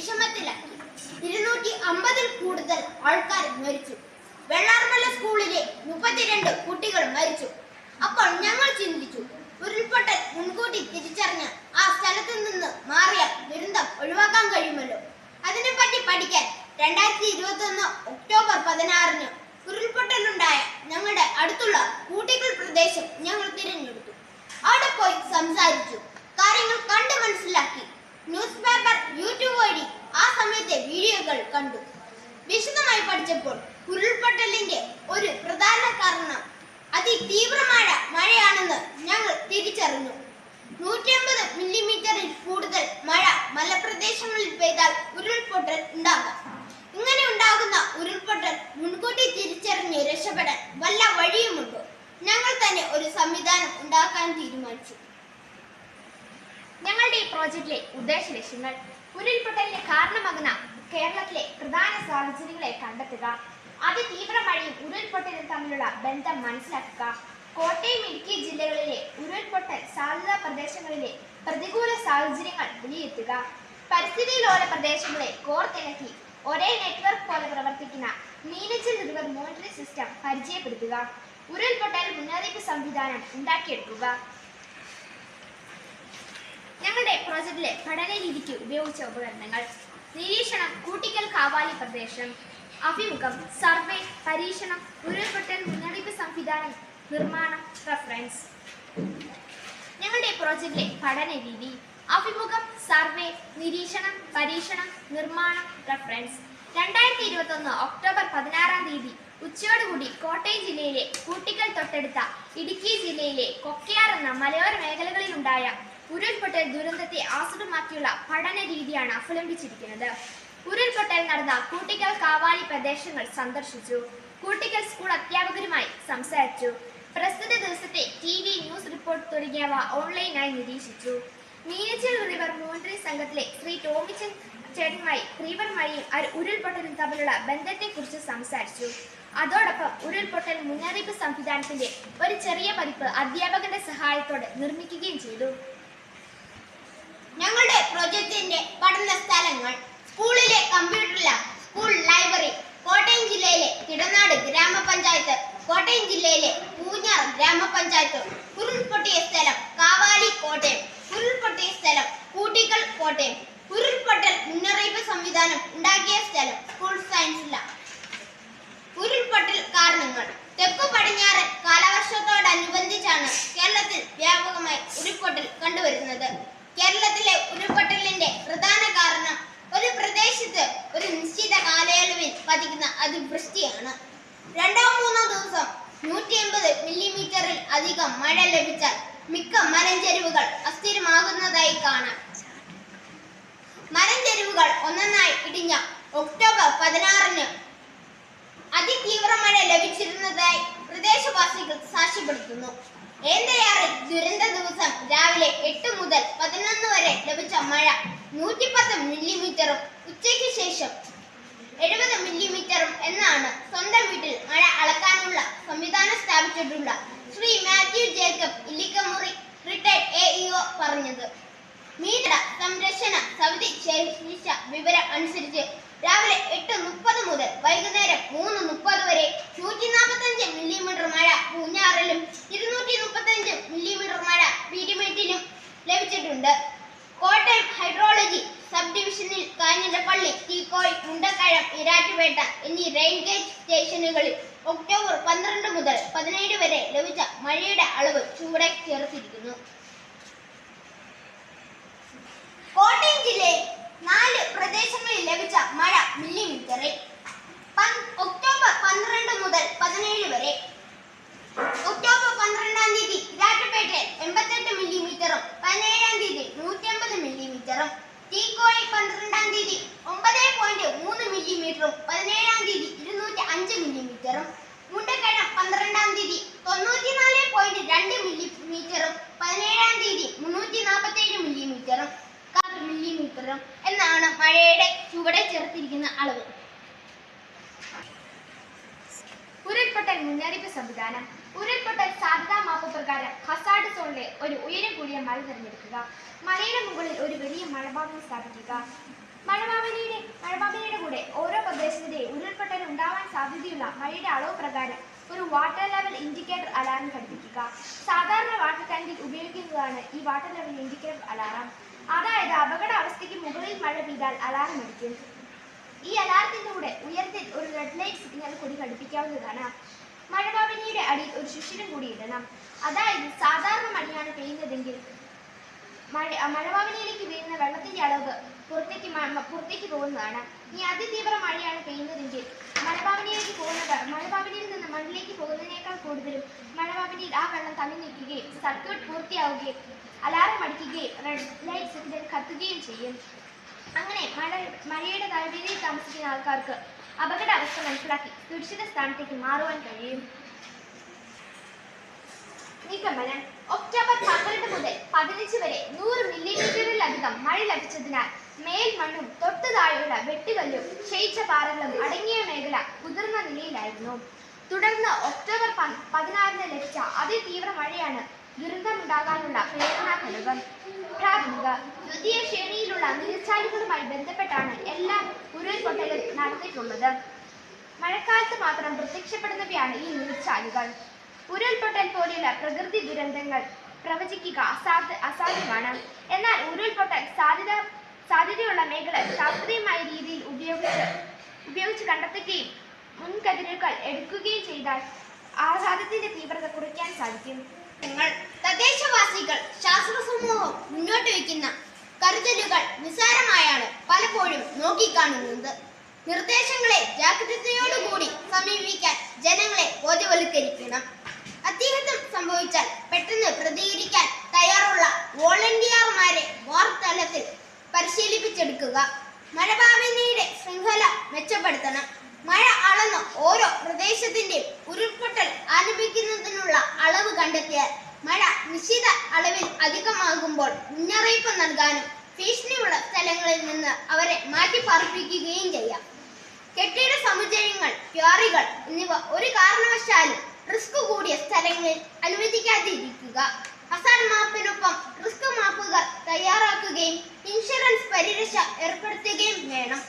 വിഷമത്തിലാക്കി. 250-ൽ കൂടുതൽ ആൾക്കാർ മരിച്ചു. വെള്ളാർമല സ്കൂളിലെ 32 കുട്ടികൾ മരിച്ചു. അപ്പോൾ ഞങ്ങൾ ചിന്തിച്ചു, ഉരുൾപൊട്ടൽ മുൻകൂട്ടി തിരിച്ചറിഞ്ഞ് ആ സ്ഥലത്ത് നിന്ന് മാറിയാൽ ദുരന്തം ഒഴിവാക്കാൻ കഴിയുമല്ലോ. അതിനെപ്പറ്റി പഠിക്കാൻ 2021 ഒക്ടോബർ 16-ന് ഉരുൾപൊട്ടലുണ്ടായ ഞങ്ങളുടെ അടുത്തുള്ള കൂട്ടിക്കൽ പ്രദേശം ഞങ്ങൾ തിരഞ്ഞെടുത്തു. അവിടെ പോയി സംസാരിച്ചു, കാര്യങ്ങൾ കണ്ട് മനസ്സിലാക്കി. ന്യൂസ് പേപ്പർ, യൂട്യൂബ് വഴി ആ സമയത്തെ വീഡിയോകൾ കണ്ടു. വിശദമായി പഠിച്ചപ്പോൾ ഉരുൾപൊട്ടലിന്റെ ഒരു പ്രധാന കാരണം അതിതീവ്രമായ മഴയാണെന്ന് ഞങ്ങൾ തിരിച്ചറിഞ്ഞു. 150 മില്ലിമീറ്ററിൽ കൂടുതൽ മഴ മലപ്രദേശങ്ങളിൽ പെയ്താൽ ഉരുൾപൊട്ടൽ ഉണ്ടാകാം. ഇങ്ങനെ ഉണ്ടാകുന്ന ഉരുൾപൊട്ടൽ മുൻകൂട്ടി തിരിച്ചറിഞ്ഞ് രക്ഷപ്പെടാൻ വല്ല വഴിയുമുണ്ടോ? ഞങ്ങൾ തന്നെ ഒരു സംവിധാനം ഉണ്ടാക്കാൻ തീരുമാനിച്ചു. ഞങ്ങളുടെ ഈ പ്രോജക്റ്റിലെ ഉദ്ദേശ ലക്ഷ്യങ്ങൾ: ഉരുൾപൊട്ടലിന് കാരണമാകുന്ന കേരളത്തിലെ പ്രധാന സാഹചര്യങ്ങളെ കണ്ടെത്തുക, അതിതീവ്ര മഴയും ഉരുൾപൊട്ടലും തമ്മിലുള്ള ബന്ധം മനസ്സിലാക്കുക, കോട്ടയം, ഇടുക്കി ജില്ലകളിലെ ഉരുൾപൊട്ടൽ സാധ്യതാ പ്രദേശങ്ങളിലെ പ്രതികൂല സാഹചര്യങ്ങൾ വിലയിരുത്തുക, പരിസ്ഥിതി ലോല പ്രദേശങ്ങളെ കോർത്തിണക്കി ഒരേ നെറ്റ്വർക്ക് പോലെ പ്രവർത്തിക്കുന്ന മീനച്ചിൽ റിവർ മോണിറ്ററിംഗ് സിസ്റ്റം പരിചയപ്പെടുത്തുക, ഉരുൾപൊട്ടൽ മുന്നറിയിപ്പ് സംവിധാനം ഉണ്ടാക്കിയെടുക്കുക. ഞങ്ങളുടെ പ്രോജക്റ്റിലെ പഠന രീതിക്ക് ഉപയോഗിച്ച ഉപകരണങ്ങൾ: നിരീക്ഷണം, കൂട്ടിക്കൽ കാവാലി പ്രദേശം; അഭിമുഖം, സർവേ, പരീക്ഷണം, ഉരുൾപൊട്ടൽ മുന്നറിയിപ്പ് സംവിധാനം നിർമ്മാണം, റഫറൻസ്. ഞങ്ങളുടെ പ്രോജക്റ്റിലെ പഠന രീതി: അഭിമുഖം, സർവേ, നിരീക്ഷണം, പരീക്ഷണം, നിർമ്മാണം, റഫറൻസ്. 2021 ഒക്ടോബർ 16 ഉച്ചയോടുകൂടി കോട്ടയം ജില്ലയിലെ കൂട്ടിക്കൽ തൊട്ടടുത്ത ഇടുക്കി ജില്ലയിലെ കൊക്കയാർ എന്ന മലയോര മേഖലകളിലുണ്ടായ ഉരുൾപൊട്ടൽ ദുരന്തത്തെ ആസ്പദമാക്കിയുള്ള പഠന രീതിയാണ് അവലംബിച്ചിരിക്കുന്നത്. ഉരുൾപൊട്ടൽ നടന്ന കൂട്ടിക്കൽ കാവാലി പ്രദേശങ്ങൾ സന്ദർശിച്ചു. കൂട്ടിക്കൽ സ്കൂൾ അധ്യാപകരുമായി സംസാരിച്ചു. പ്രസ്തുത ദിവസത്തെ TV ന്യൂസ് റിപ്പോർട്ട് തുടങ്ങിയവ ഓൺലൈനായി നിരീക്ഷിച്ചു. മീനച്ചിൽ റിവർ മോണിറ്ററിംഗ് സംഘത്തിലെ ശ്രീ ടോമിച്ചൻ ചേട്ടനുമായി റിവർ മഴയും ഉരുൾപൊട്ടലും തമ്മിലുള്ള ബന്ധത്തെക്കുറിച്ച് സംസാരിച്ചു. അതോടൊപ്പം ഉരുൾപൊട്ടൽ മുന്നറിയിപ്പ് സംവിധാനത്തിന്റെ ഒരു ചെറിയ പതിപ്പ് അധ്യാപകന്റെ സഹായത്തോടെ നിർമ്മിക്കുകയും ചെയ്തു. ഞങ്ങളുടെ പ്രോജക്റ്റിന്റെ പഠന സ്ഥലങ്ങൾ: സ്കൂളിലെ computer lab, school library, Kottayam ജില്ലയിലെ തിടനാട് ഗ്രാമപഞ്ചായത്ത്, കോട്ടയം ജില്ലയിലെ പൂഞ്ഞാർ ഗ്രാമപഞ്ചായത്ത്. ഉരുൾപൊട്ടിയ സ്ഥലം കാവാലി, കോട്ടയം. ഉരുൾപൊട്ടിയ സ്ഥലം കൂട്ടിക്കൽ, കോട്ടയം. ഉരുൾപൊട്ടൽ മുന്നറിയിപ്പ് സംവിധാനം ഉണ്ടാക്കിയ സ്ഥലം സ്കൂൾ സയൻസ് ലാബ്. ഉരുൾപൊട്ടൽ കാരണങ്ങൾ: തെക്കു പടിഞ്ഞാറൻ കാലവർഷത്തോടനുബന്ധിച്ചാണ് കേരളത്തിൽ വ്യാപകമായി ഉരുൾപൊട്ടൽ കണ്ടുവരുന്നത്. കേരളത്തിലെ ഉരുൾപൊട്ടലിന്റെ പ്രധാന കാരണം ഒരു പ്രദേശത്ത് ഒരു നിശ്ചിത കാലയളവിൽ പതിക്കുന്ന അതിവൃഷ്ടിയാണ്. 2-3 ദിവസം 150 മില്ലിമീറ്ററിൽ അധികം മഴ ലഭിച്ചാൽ മിക്ക മലഞ്ചെരിവുകൾ അസ്ഥിരമാകുന്നതായി കാണാം. മലഞ്ചെരിവുകൾ ഒന്നൊന്നായി ഇടിഞ്ഞ ഒക്ടോബർ 16-ന് അതിതീവ്ര മഴ ലഭിച്ചിരുന്നതായി പ്രദേശവാസികൾ സാക്ഷ്യപ്പെടുത്തുന്നു. ഏന്തയാറിൽ ദുരന്ത ദിവസം രാവിലെ 8 മുതൽ 11 വരെ ലഭിച്ച മഴ 110 മില്ലിമീറ്ററും ഉച്ചയ്ക്ക് ശേഷം 70 മില്ലിമീറ്ററും എന്നാണ് സ്വന്തം വീട്ടിൽ മഴ അളക്കാനുള്ള സംവിധാനം സ്ഥാപിച്ചിട്ടുള്ള ശ്രീ മാത്യു ജേക്കബ് ഇല്ലിക്കമുറി റിട്ടയർഡ് AEO പറഞ്ഞത്. മീഡിയ സംരക്ഷണ സമിതി ശേഖരിച്ച വിവരം അനുസരിച്ച് രാവിലെ 8:30 മുതൽ വൈകുന്നേരം 3:30 വരെ 145 മില്ലിമീറ്റർ മഴ പൂഞ്ഞാറിലും 235 മില്ലിമീറ്റർ മഴ പീരുമേട്ടിലും ലഭിച്ചിട്ടുണ്ട്. കോട്ടയം ഹൈഡ്രോളജി സബ് ഡിവിഷനിൽ കാഞ്ഞിരപ്പള്ളി, തീക്കോയി, മുണ്ടക്കയം, ഇരാറ്റുപേട്ട എന്നീ റെയിൻ ഗേജ് സ്റ്റേഷനുകളിൽ ഒക്ടോബർ 12 മുതൽ 17 വരെ ലഭിച്ച മഴയുടെ അളവ് ചുവടെ ചേർത്തിരിക്കുന്നു. കോട്ടയം ജില്ലയിൽ 4 പ്രദേശങ്ങളിൽ ലഭിച്ച മഴ മില്ലിമീറ്ററിൽ: ഒക്ടോബർ 12 മുതൽ 17 വരെ. ഒക്ടോബർ 12 ഇരാറ്റുപേട്ടയിൽ 88 മില്ലിമീറ്ററും 17 150 മില്ലിമീറ്ററും. തീക്കോയി 12 9.3 മില്ലിമീറ്ററും 17 205 മില്ലിമീറ്ററും. മുണ്ടക്കയം 12 94.2 മില്ലിമീറ്ററും 17 347 മില്ലിമീറ്ററും എന്നാണ് മഴയുടെ ചുവടെ ചേർത്തിരിക്കുന്ന അളവ്. ഉരുൾപൊട്ടൽ മുന്നറിയിപ്പ് സംവിധാനം: ഉരുൾപൊട്ടൽ സാധ്യതാ മാപ്പ് പ്രകാരം ഹസാർഡ് സോണിലെ ഒരു ഉയരം കൂടിയ മല തിരഞ്ഞെടുക്കുക. മലയുടെ മുകളിൽ ഒരു വലിയ മഴഭാഗം സ്ഥാപിക്കുക. മഴമാപിനിയുടെ കൂടെ ഓരോ പ്രദേശത്തിന്റെ ഉരുൾപൊട്ടൽ ഉണ്ടാവാൻ സാധ്യതയുള്ള മഴയുടെ അളവ് പ്രകാരം ഒരു വാട്ടർ ലെവൽ ഇൻഡിക്കേറ്റർ അലാറം ഘടിപ്പിക്കുക. സാധാരണ വാട്ടർ ടാങ്കിൽ ഉപയോഗിക്കുന്നതാണ് ഈ വാട്ടർ ലെവൽ ഇൻഡിക്കേറ്റർ അലാറം. അതായത് അപകട അവസ്ഥയ്ക്ക് മുകളിൽ മഴ പെയ്താൽ അലാറം അടിക്കും. ഈ അലാറത്തിന്റെ കൂടെ ഉയരത്തിൽ ഒരു റെഡ് ലൈറ്റ് സിഗ്നൽ കൂടി ഘടിപ്പിക്കാവുന്നതാണ്. മഴമാപിനിയുടെ അടിയിൽ ഒരു ശിശിരം കൂടി ഇടണം. അതായത് സാധാരണ മഴയാണ് പെയ്യുന്നതെങ്കിൽ മഴമാപിനിയിലേക്ക് വീഴുന്ന വെള്ളത്തിന്റെ അളവ് പുറത്തേക്ക് പോകുന്നതാണ്. ഇനി അതിതീവ്ര മഴയാണ് പെയ്യുന്നതെങ്കിൽ മഴമാപിനിയിൽ നിന്ന് മണ്ണിലേക്ക് പോകുന്നതിനേക്കാൾ കൂടുതലും മഴമാപിനിയിൽ ആ വെള്ളം തങ്ങി നിൽക്കുകയും സർക്യൂട്ട് പൂർത്തിയാവുകയും അലാറം അടിക്കുകയും റെഡ് ലൈറ്റ് സിഗ്നൽ കത്തുകയും ചെയ്യും. അങ്ങനെ മഴയുടെ താഴ്വരയിൽ താമസിക്കുന്ന ആൾക്കാർക്ക് അപകടാവസ്ഥ മനസ്സിലാക്കി സുരക്ഷിത സ്ഥാനത്തേക്ക് മാറുവാൻ കഴിയും. നിഗമനം: ഒക്ടോബർ 12 മുതൽ 15 വരെ 100 മില്ലിമീറ്ററിലധികം മഴ ലഭിച്ചതിനാൽ മേൽമണ്ണും തൊട്ടു താഴെയുള്ള വെട്ടുകല്ലും ക്ഷയിച്ച പാറകളും അടങ്ങിയ മേഖല കുതിർന്ന നിലയിലായിരുന്നു. തുടർന്ന് ഒക്ടോബർ 16 ലഭിച്ച അതിതീവ്ര മഴയാണ് ദുരന്തമുണ്ടാകാനുള്ള പ്രേരണാ ഘടകം. പ്രാഥമിക ദ്വിതീയ ശ്രേണിയിലുള്ള നീർച്ചാലുകളുമായി ബന്ധപ്പെട്ടാണ് എല്ലാ ഉരുൾപൊട്ടലും നടന്നിട്ടുള്ളത്. മഴക്കാലത്ത് മാത്രം പ്രത്യക്ഷപ്പെടുന്നവയാണ് ഈ നീർച്ചാലുകൾ. ഉരുൾപൊട്ടൽ പോലെയുള്ള പ്രകൃതി ദുരന്തങ്ങൾ പ്രവചിക്കുക അസാധ്യമാണ്. എന്നാൽ ഉരുൾപൊട്ടൽ സാധ്യതയുള്ള മേഖല ശാസ്ത്രീയമായ രീതിയിൽ ഉപയോഗിച്ച് കണ്ടെത്തുകയും മുൻകരുതലുകൾ എടുക്കുകയും ചെയ്താൽ ആഘാതത്തിന്റെ തീവ്രത കുറയ്ക്കാൻ സാധിക്കും. തദ്ദേശവാസികൾ ശാസ്ത്ര സമൂഹം മുന്നോട്ട് വയ്ക്കുന്ന കരുതലുകൾ നിസ്സാരമായാണ് പലപ്പോഴും നോക്കിക്കാണുന്നത്. നിർദ്ദേശങ്ങളെ ജാഗ്രതയോടുകൂടി സമീപിക്കാൻ ജനങ്ങളെ ബോധവൽക്കരിക്കണം. അത്യാഹിതം സംഭവിച്ചാൽ പെട്ടെന്ന് പ്രതികരിക്കാൻ തയ്യാറുള്ള വോളണ്ടിയർമാരെ വാർത്തലത്തിൽ പരിശീലിപ്പിച്ചെടുക്കുക. മഴമാപിനിയുടെ ശൃംഖല മെച്ചപ്പെടുത്തണം. മഴ അളന്ന് ഓരോ പ്രദേശത്തിന്റെയും ഉരുൾപൊട്ടൽ ആരംഭിക്കുന്നതിനുള്ള അളവ് കണ്ടെത്തിയാൽ മഴ നിശ്ചിത അളവിൽ അധികമാകുമ്പോൾ മുന്നറിയിപ്പ് നൽകാനും ഭീഷണിയുള്ള സ്ഥലങ്ങളിൽ നിന്ന് അവരെ മാറ്റിപ്പാർപ്പിക്കുകയും ചെയ്യാം. കെട്ടിട സമുച്ചയങ്ങൾ, ക്വാറികൾ എന്നിവ ഒരു കാരണവശാലും റിസ്ക് കൂടിയ സ്ഥലങ്ങളിൽ അനുവദിക്കാതിരിക്കുക. ഹസാർഡ് മാപ്പിനൊപ്പം റിസ്ക് മാപ്പുകൾ തയ്യാറാക്കുകയും ഇൻഷുറൻസ് പരിരക്ഷ ഏർപ്പെടുത്തുകയും വേണം.